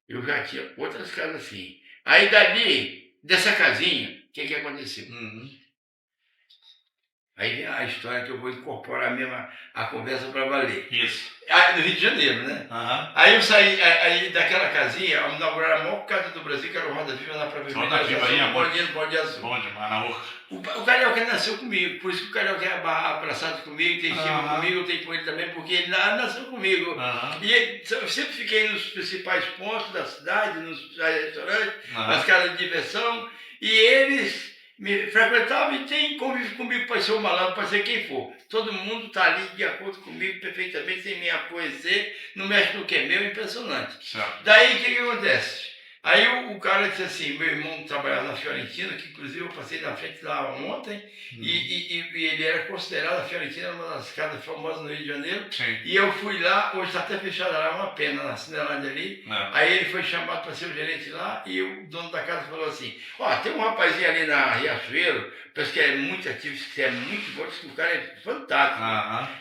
eu já tinha outras casas assim. Aí dali, dessa casinha, o que aconteceu? Aí vem a história que eu vou incorporar mesmo a conversa para valer. Isso. No Rio de Janeiro, né? Aí eu saí aí daquela casinha, inauguraram a maior casa do Brasil, que era o Roda Viva na Prefeitura. Roda Viva aí, Pode Azul. Bom demais, na rua. O Carioca nasceu comigo, por isso que o Carioca é abraçado comigo, tem estima comigo, eu tenho com ele também, porque ele nasceu comigo. E eu sempre fiquei nos principais pontos da cidade, nos restaurantes, nas casas de diversão, e eles me frequentavam e tem convívio comigo, pode ser um malandro, pode ser quem for. Todo mundo está ali de acordo comigo perfeitamente, sem me conhecer, não mexe no que é meu, impressionante. Certo. Daí o que acontece? Aí o cara disse assim, meu irmão trabalhava na Fiorentina, que inclusive eu passei na frente lá ontem, e ele era considerado, a Fiorentina, uma das casas famosas no Rio de Janeiro, Sim. e eu fui lá, hoje está até fechada lá, é uma pena, na Cinelândia ali. Aí ele foi chamado para ser o gerente lá, e o dono da casa falou assim, ó, tem um rapazinho ali na Riachuelo, parece que é muito ativo, que é muito bom, diz que o cara é fantástico.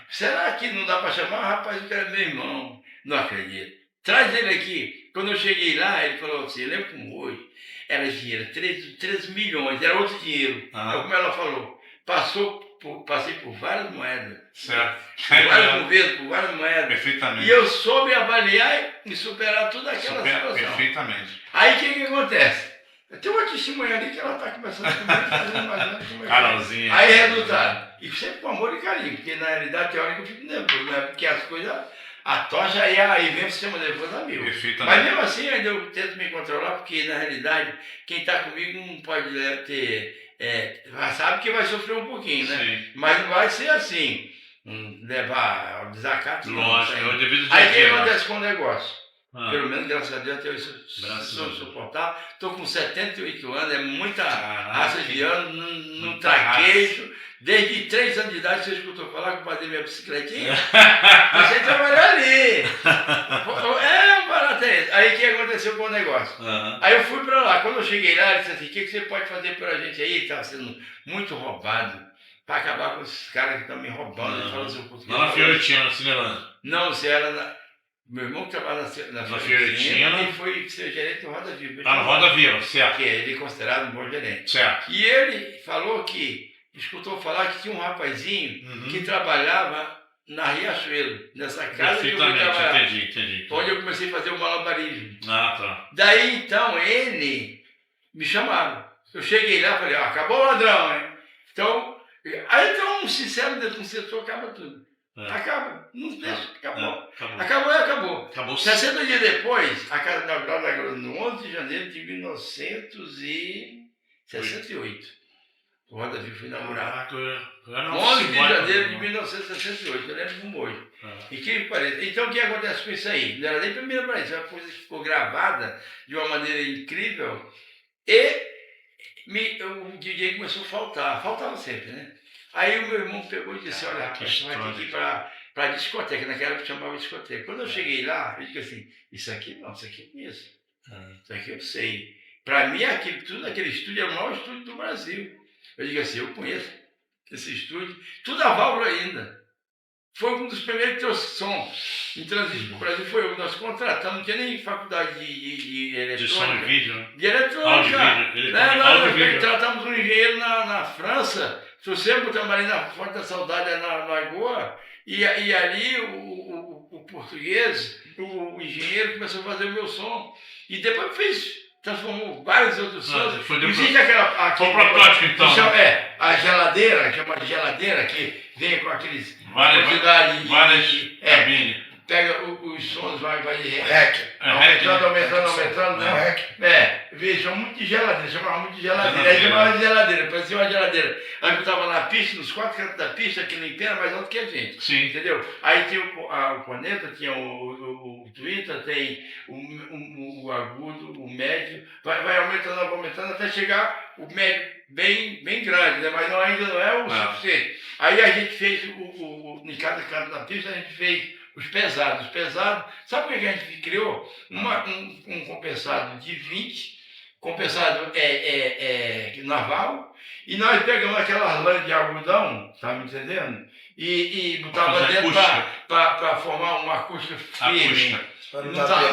Será que não dá para chamar? Rapaz, o cara é meu irmão. Não acredito. Traz ele aqui. Quando eu cheguei lá, ele falou assim, eu lembro como hoje, era dinheiro, 3 milhões, era outro dinheiro. Como ela falou, passei por várias moedas. Certo. Por vários governos, por várias moedas. Perfeitamente. E eu soube avaliar e superar toda aquela situação. Perfeitamente. Aí o que acontece? Eu tenho uma testemunha ali que ela está começando comigo, fazendo mais ou menos como é. Carolzinha. Aí resultado. E sempre com amor e carinho, porque na realidade tem hora que eu fico nervoso, né? Porque as coisas. A tocha aí vem o sistema nervoso a mil. Mas mesmo assim, ainda eu tento me controlar, porque na realidade, quem está comigo não pode ter. Sabe que vai sofrer um pouquinho, né? Sim. Mas não vai ser assim. Levar ao desacato. Lógico, eu devido aí o que acontece com o negócio? Pelo menos, graças a Deus, até hoje sou suportável. Estou com 78 anos, é muita raça de ano, não traquejo. Desde 3 anos de idade, você escutou falar que eu passei minha bicicletinha? Você trabalhou ali. Barato é esse. Aí o que aconteceu com o negócio? Aí eu fui para lá. Quando eu cheguei lá, ele disse assim, o que você pode fazer pela gente aí? Estava sendo muito roubado. Para acabar com esses caras que estão me roubando. Ele falou assim, português. Não na Fiorentina, na Cinelândia. Não, você era na... Meu irmão que trabalha na Fiorentina e foi ser gerente do Roda Viva. Tá no Roda Viva, certo. Que ele é considerado um bom gerente. Certo. E ele falou que, escutou falar que tinha um rapazinho que trabalhava na Riachuelo, nessa casa que eu fui trabalhar. Entendi. Onde eu comecei a fazer o malabarismo. Tá. Daí então ele me chamava. Eu cheguei lá e falei, acabou o ladrão, hein? Então, aí então um sincero dentro do setor acaba tudo. Acaba, não deixa, acabou. Acabou. 60 dias depois, a casa inaugurada no 11 de janeiro de 1968. O Roda Viva foi inaugurado. 11 de janeiro de 1968, eu lembro como hoje. E que parece. Então o que acontece com isso aí? Não era nem a primeira vez, a coisa ficou gravada de uma maneira incrível e o DJ começou a faltava sempre, né? Aí o meu irmão pegou e disse, olha, rapaz, você vai ter que ir para discoteca, naquela época chamava discoteca. Quando eu cheguei lá, eu disse assim, isso aqui não, isso aqui eu conheço. Isso aqui eu sei. Para mim, tudo aquele estúdio é o maior estúdio do Brasil. Eu digo assim, eu conheço esse estúdio, tudo a válvula ainda. Foi um dos primeiros que trouxe som em transístio para o Brasil, foi eu. Nós contratamos, não tinha nem faculdade de eletrônica. De som e vídeo, né? De eletrônica. Nós tratamos um engenheiro na França, trouxemos para trabalhar na Fonte da Saudade, na Lagoa, e ali o português, o engenheiro começou a fazer o meu som. E depois transformou vários outros sons. Existe aquela protótipo, então. A geladeira, chama de geladeira, que vem com aqueles quantidade de cabine. Pega os sons, vai aumentando, né? Veja, muito de geladeira, chamava muito de geladeira. Aí chamava de geladeira, parecia uma geladeira. Aí eu estava na pista, nos 4 cantos da pista, que nem pena mais alto que a gente. Sim. Entendeu? Aí tinha o planeta, tinha o Twitter, tem o agudo, o médio, vai aumentando até chegar o médio bem grande, né? Mas ainda não é o suficiente. Aí a gente fez, em cada canto da pista, a gente fez os pesados. Sabe o que a gente criou? Um compensado de 20, compensado naval, e nós pegamos aquelas lãs de algodão, tá me entendendo? E botava dentro para formar uma acústica firme.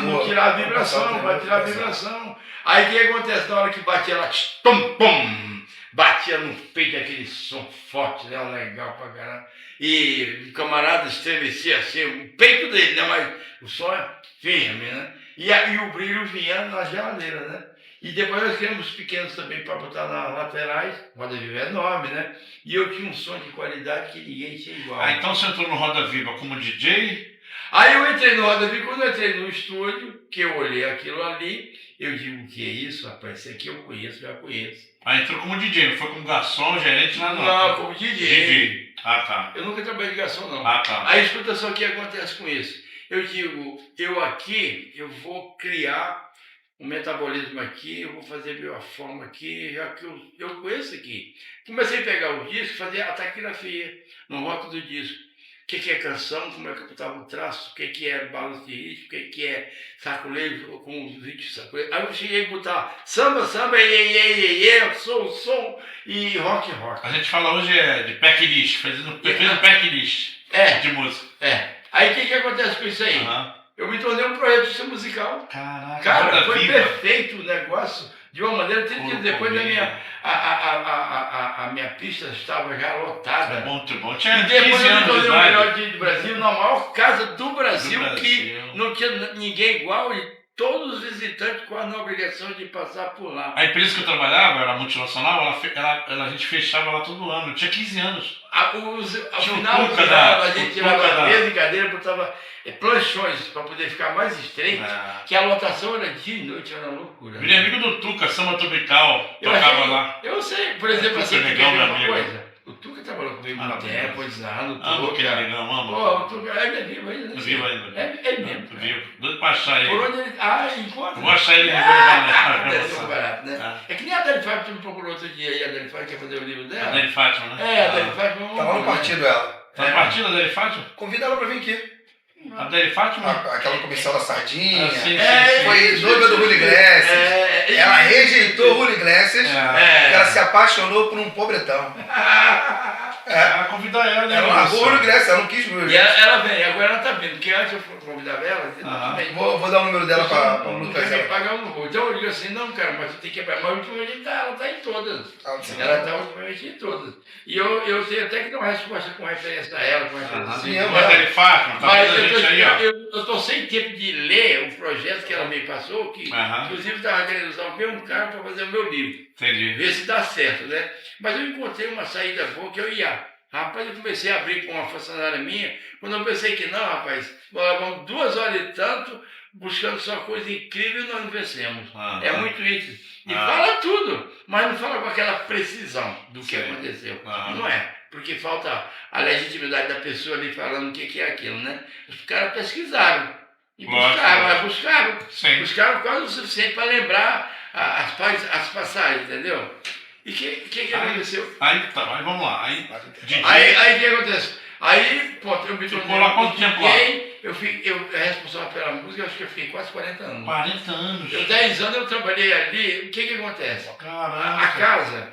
Não tirar a vibração, vai tirar a vibração. Aí o que acontece? Na hora que batia lá, batia no peito aquele som forte, né? Legal pra caramba. E o camarada estremecia assim, o peito dele, né? Mas o som é firme, né? E o brilho vinha na geladeira, né? E depois nós criamos pequenos também para botar nas laterais. Roda Viva é enorme, né? E eu tinha um som de qualidade que ninguém tinha igual. Então você entrou no Roda Viva como DJ? Aí eu entrei no Roda Viva, quando eu entrei no estúdio, que eu olhei aquilo ali, eu digo, o que é isso, rapaz? Isso aqui eu conheço, já conheço. Aí entrou como DJ, não foi como garçom, gerente, nada não? Não, como DJ. Tá. Eu nunca trabalhei de garçom, não. Tá. Aí escuta só o que acontece com isso. Eu digo, eu vou criar o metabolismo aqui, eu vou fazer bioforma aqui, já que eu conheço aqui. Comecei a pegar o disco, fazer a taquigrafia no rótulo do disco. O que é canção, como é que eu botava o traço, o que é balanço de ritmo, o que é sacolejo com os vídeos de sacolejo. Aí eu cheguei a botar samba, som e rock. A gente fala hoje de packlist, fazendo packlist de música. Aí o que acontece com isso aí? Eu me tornei um projetista musical. Caraca, cara, foi perfeito o negócio. De uma maneira, 30 dias depois a minha pista estava já lotada. Muito bom. Tinha e depois 15 eu me anos tornei de o idade. melhor dia do Brasil, na maior casa do Brasil, que não tinha ninguém igual e todos os visitantes com a obrigação de passar por lá. A empresa que eu trabalhava, era multinacional, a gente fechava lá todo ano. Eu tinha 15 anos. Ao final do ano, a gente tirava mesa e cadeira, botava planchões para poder ficar mais estreito, que a lotação era dia e noite, era uma loucura. Virei amigo do Tuca, samba tropical, tocava lá. Eu sei, por exemplo, assim, que é uma coisa. O Tuca trabalhou comigo no tempo, no Amo aquele negão, amo. Pô, o Tuca é vivo ainda. Vivo ainda. É mesmo. Vivo. Doido pra achar ele. Por onde ele... encontra. Vou achar ele barato, né? É que nem a Adele Fátima, tu me procurou outro dia aí, a Adele Fátima quer fazer o livro dela. A Adele Fátima, né? A Adele Fátima. Tá lá no partido ela. Tá no partido a Adele Fátima? Convida ela pra vir aqui. A Adele Fátima? Aquela comissão da sardinha. Sim. Foi noiva do Julio Iglesias. Ela rejeitou o Julio Iglesias porque ela se apaixonou por um pobretão. Ela convidar ela, né? Ela largou o Julio Iglesias, ela não quis o Julio Iglesias. E ela vem, agora ela tá vindo, porque antes eu convidava ela, Vou dar o número dela para o Lucas. Pagar um voo. Então eu digo assim, não, cara, mas você tem que pagar. Mas ultimamente ela tá em todas. Ela tá ultimamente em todas. E eu sei até que não há resposta com referência a ela, com referência a Adele Fátima, tá vendo a gente aí, ó. Eu tô sem tempo de ler o projeto que ela me passou, que inclusive estava querendo usar o mesmo cara para fazer o meu livro. Entendi. Ver se dá certo, né? Mas eu encontrei uma saída boa que eu ia. Rapaz, eu comecei a abrir com uma funcionária minha, quando eu pensei que não, rapaz, vamos 2 horas e tanto, buscando só coisa incrível e nós não vencemos. É muito isso. E fala tudo, mas não fala com aquela precisão do que aconteceu. Não é, porque falta a legitimidade da pessoa ali falando o que é aquilo, né? Os caras pesquisaram. E buscaram quase o suficiente para lembrar as passagens, entendeu? E o que aconteceu? Aí vamos lá. Aí o que acontece? Aí, pronto, eu me tornei lá quanto tempo lá? Eu responsável pela música, acho que eu fiquei quase 40 anos. 40 anos? 10 anos eu trabalhei ali, o que acontece? Caraca. A casa,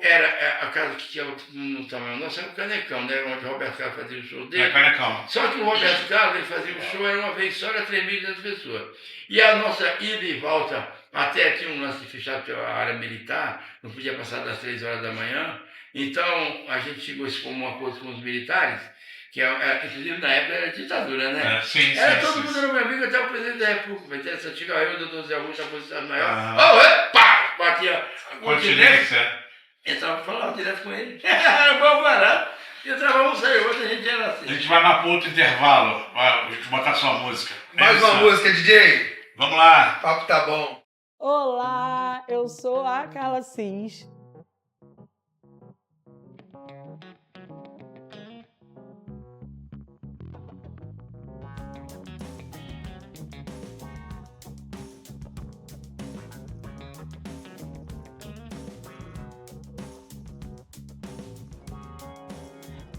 era a casa que tinha no tamanho nosso, era o Canecão, né? Onde o Roberto Carlos fazia o show dele. Canecão. Só que o Roberto Carlos, ele fazia o show, era uma vez só, era 3.200 pessoas. E a nossa ida e volta, até aqui um lance fechado pela área militar, não podia passar das 3 horas da manhã. Então, a gente chegou a se formar um acordo com os militares, que inclusive na época era ditadura, né? Todo mundo era meu amigo, até o presidente da República. Então, essa antiga eu, o doutor Zé Augusto, a posição maior. Batia. Continência. Entrava, falava direto com ele. Era bom barato. Entrava um, saiu outro, a gente era assim. A gente vai lá para outro intervalo, botar sua música. Mais uma música, DJ. Vamos lá. O papo tá bom. Olá, eu sou a Carla Cis.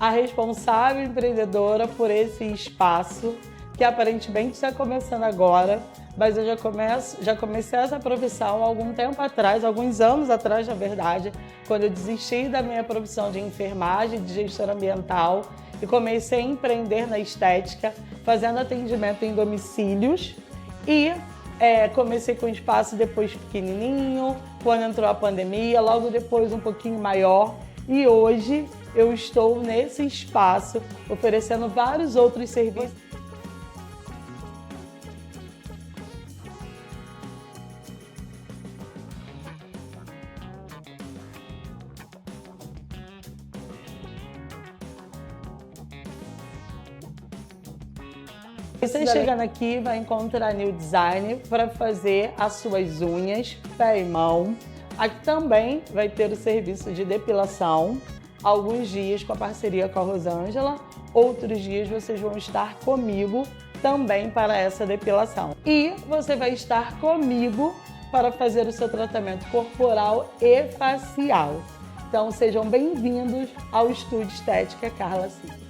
A responsável empreendedora por esse espaço, que aparentemente está começando agora, mas eu já comecei essa profissão há algum tempo atrás, alguns anos atrás, na verdade, quando eu desisti da minha profissão de enfermagem, de gestora ambiental, e comecei a empreender na estética, fazendo atendimento em domicílios, e comecei com um espaço depois pequenininho, quando entrou a pandemia, logo depois um pouquinho maior, e hoje eu estou nesse espaço oferecendo vários outros serviços. Você chegando aqui vai encontrar New Design para fazer as suas unhas, pé e mão. Aqui também vai ter o serviço de depilação. Alguns dias com a parceria com a Rosângela, outros dias vocês vão estar comigo também para essa depilação. E você vai estar comigo para fazer o seu tratamento corporal e facial. Então, sejam bem-vindos ao Estúdio Estética Carla Silva.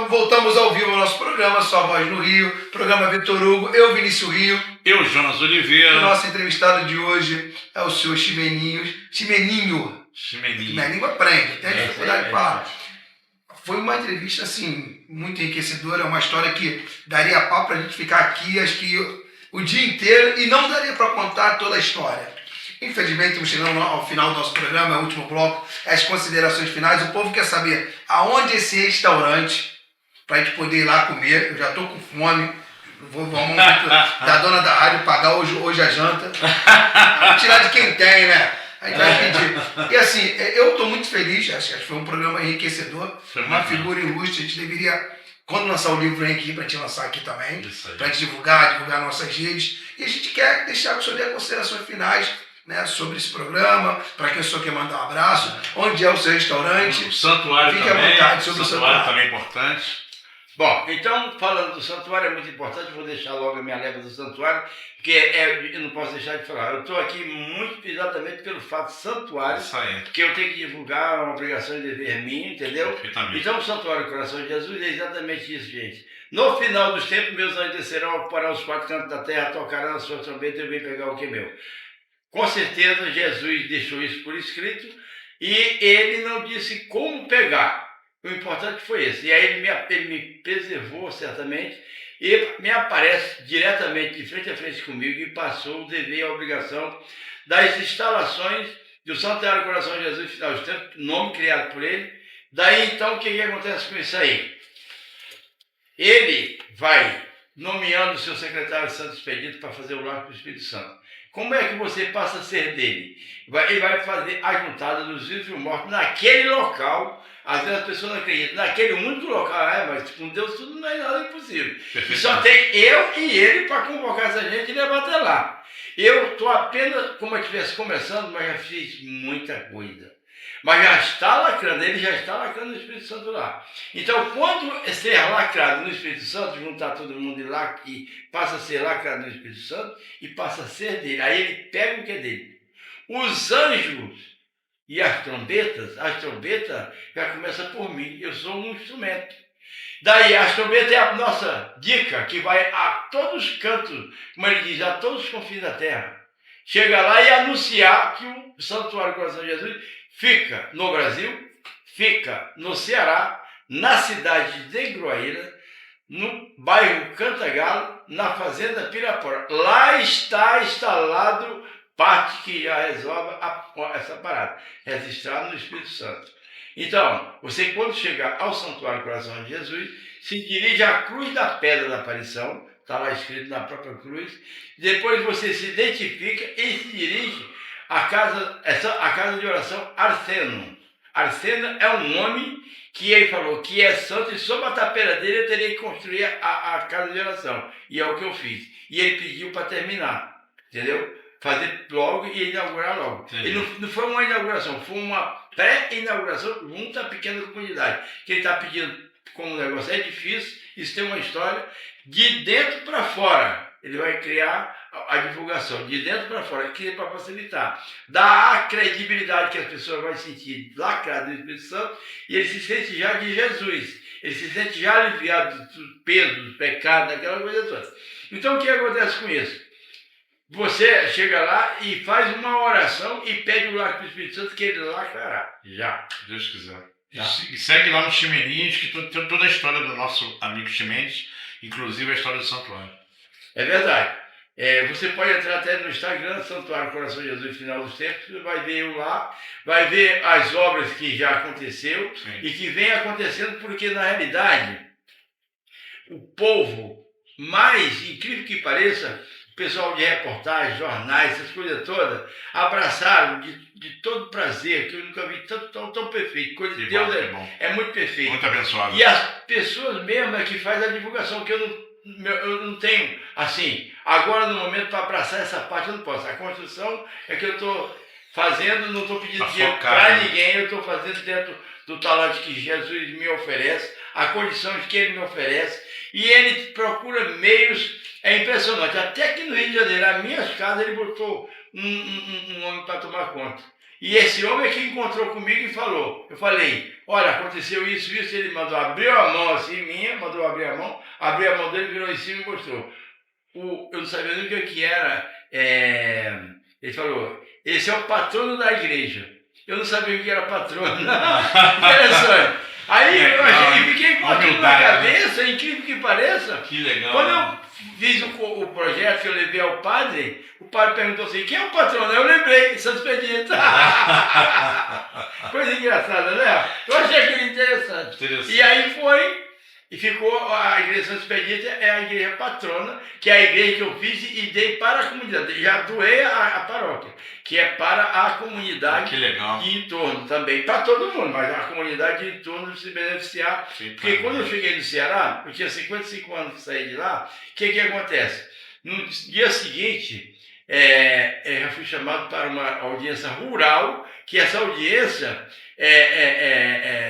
Voltamos ao vivo ao nosso programa, Sua Voz no Rio, programa Vitor Hugo, eu, Vinícius Rio. Eu, Jonas Oliveira. O nosso entrevistado de hoje é o senhor Ximeninho. Minha língua aprende, tem dificuldade de falar. Foi uma entrevista, assim, muito enriquecedora, uma história que daria papo para a gente ficar aqui, acho que o dia inteiro, e não daria para contar toda a história. Infelizmente, estamos chegando ao final do nosso programa, é o último bloco, as considerações finais. O povo quer saber aonde esse restaurante, para a gente poder ir lá comer. Eu já estou com fome, vamos da dona da rádio pagar hoje a janta. Vamos tirar de quem tem, né? A gente vai pedir. E assim, eu estou muito feliz, acho que foi um programa enriquecedor, uma figura ilustre. A gente deveria, quando lançar o livro, vem aqui para a gente lançar aqui também, para a gente divulgar nossas redes. E a gente quer deixar com o senhor ter considerações finais, né, sobre esse programa, para quem o senhor quer mandar um abraço, onde é o seu restaurante. O santuário fique também, à vontade sobre o santuário também é importante. Bom, então, falando do santuário, é muito importante, vou deixar logo a minha leva do santuário, porque eu não posso deixar de falar. Eu estou aqui muito exatamente pelo fato santuário, que eu tenho que divulgar, uma obrigação de dever minha, entendeu? Então, o Santuário Coração de Jesus é exatamente isso, gente. No final dos tempos, meus anjos descerão para os quatro cantos da terra, tocarão a sua trombeta e eu venho pegar o que é meu. Com certeza, Jesus deixou isso por escrito e ele não disse como pegar. O importante foi esse. E aí ele me preservou, certamente, e me aparece diretamente, de frente a frente comigo, e passou o dever e a obrigação das instalações do Santuário Coração de Jesus, final dos tempos, nome criado por ele. Daí, então, o que acontece com isso aí? Ele vai nomeando o seu secretário de Santo Expedito para fazer o lar do Espírito Santo. Como é que você passa a ser dele? Ele vai fazer a juntada dos vivos e dos mortos naquele local. Às vezes as pessoas não acreditam. Naquele único local, mas com Deus tudo não é nada impossível. E só tem eu e ele para convocar essa gente e levar até lá. Eu estou apenas como eu estivesse começando, mas já fiz muita coisa. Mas já está lacrando, ele já está lacrando no Espírito Santo lá. Então, quando ser lacrado no Espírito Santo, juntar todo mundo lá e passa a ser lacrado no Espírito Santo e passa a ser dele. Aí ele pega o que é dele. Os anjos e as trombetas já começam por mim. Eu sou um instrumento. Daí, as trombetas é a nossa dica que vai a todos os cantos, como ele diz, a todos os confins da terra. Chega lá e anunciar que o Santuário Coração de Jesus fica no Brasil, fica no Ceará, na cidade de Gruaíra, no bairro Cantagalo, na fazenda Pirapora. Lá está instalado parte que já resolve essa parada, registrado no Espírito Santo. Então, você quando chegar ao Santuário Coração de Jesus, se dirige à Cruz da Pedra da Aparição, está lá escrito na própria cruz, depois você se identifica e se dirige a casa de oração Arseno. Arseno é um homem que ele falou que é santo e sob a tapeira dele eu teria que construir a casa de oração. E é o que eu fiz. E ele pediu para terminar, entendeu? Fazer logo e inaugurar logo. E não foi uma inauguração, foi uma pré-inauguração junto à pequena comunidade. Que ele está pedindo, como o negócio é difícil, isso tem uma história, de dentro para fora. Ele vai criar a divulgação de dentro para fora, que é para facilitar. Dá a credibilidade que as pessoas vão sentir lacrado no Espírito Santo e ele se sente já de Jesus. Ele se sente já aliviado do peso, do pecado, daquela coisa toda. Então o que acontece com isso? Você chega lá e faz uma oração e pede o lacre do Espírito Santo que ele lacrará. Já. Se Deus quiser. Já. E segue lá no Ximeninhos, que tem toda a história do nosso amigo Ximenes, inclusive a história do santuário. É verdade. Você pode entrar até no Instagram, Santuário Coração de Jesus Final dos Tempos, você vai ver eu lá, vai ver as obras que já aconteceu. Sim. E que vem acontecendo porque, na realidade, o povo, mais incrível que pareça, o pessoal de reportagem, jornais, essas coisas todas, abraçaram de todo prazer, que eu nunca vi tão perfeito. Coisa de Deus é muito perfeito. Muito abençoado. E as pessoas mesmo é que fazem a divulgação, que eu não tenho, assim, agora no momento para abraçar essa parte eu não posso. A construção é que eu estou fazendo, não estou pedindo dinheiro para ninguém, eu estou fazendo dentro do talento que Jesus me oferece, a condição que ele me oferece, e ele procura meios, é impressionante, até que no Rio de Janeiro, as minhas casas, ele botou um homem para tomar conta. E esse homem é que encontrou comigo e falou, eu falei, olha, aconteceu isso, ele mandou abrir a mão assim, mandou abrir a mão dele, virou em cima e mostrou. Eu não sabia nem o que era, ele falou, esse é o patrono da igreja. Eu não sabia o que era patrono. Interessante. Aí eu fiquei com aquilo na cabeça, incrível que pareça. Que legal. Quando eu fiz o projeto que eu levei ao padre, o padre perguntou assim, quem é o patrono? Eu lembrei, Santo Expedito. Coisa engraçada, né? Eu achei aquilo interessante. E aí foi, e ficou, a igreja Santo Expedito é a igreja patrona, que é a igreja que eu fiz e dei para a comunidade. Já doei a paróquia, que é para a comunidade de entorno também, para todo mundo, mas a comunidade de entorno se beneficiar. Sim, porque quando eu cheguei no Ceará, eu tinha 55 anos que saí de lá, o que acontece? No dia seguinte, eu fui chamado para uma audiência rural, que essa audiência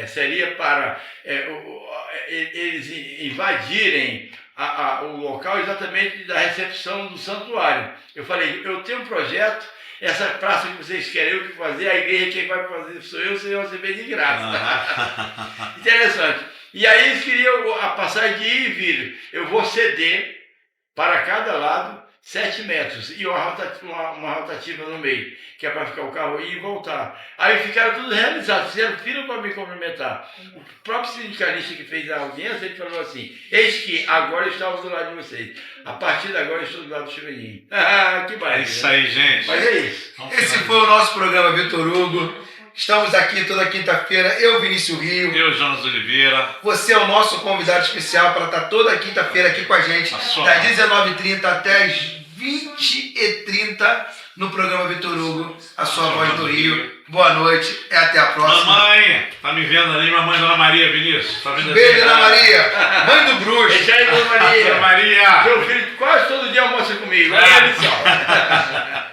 seria para eles invadirem o local exatamente da recepção do santuário. Eu falei, eu tenho um projeto, essa praça que vocês querem eu que fazer, a igreja quem vai fazer sou eu, vocês vão receber de graça. Interessante. E aí eles queriam a passagem de ir e vir. Eu vou ceder para cada lado 7 metros e uma rotativa no meio, que é para ficar o carro ir e voltar. Aí ficaram tudo realizados, fizeram fila para me cumprimentar. O próprio sindicalista que fez a audiência, ele falou assim, eis que agora estamos do lado de vocês. A partir de agora eu estou do lado do Chiveninho. Que maravilha. É isso aí, gente. Mas é isso. Esse foi o nosso programa Vitor Hugo. Estamos aqui toda quinta-feira, eu, Vinícius Rio. Eu, Jonas Oliveira. Você é o nosso convidado especial para estar toda quinta-feira aqui com a gente, das 19h30 até as 20h30, no programa Vitor Hugo, a sua voz do Rio. Boa noite e até a próxima. Mamãe, tá me vendo ali, mamãe Dona Maria, Vinícius? Tá vendo? Beijo, Dona Maria, mãe do bruxo. Deixa aí, Dona Maria. Dona Maria. Meu filho quase todo dia almoça comigo. Olha só.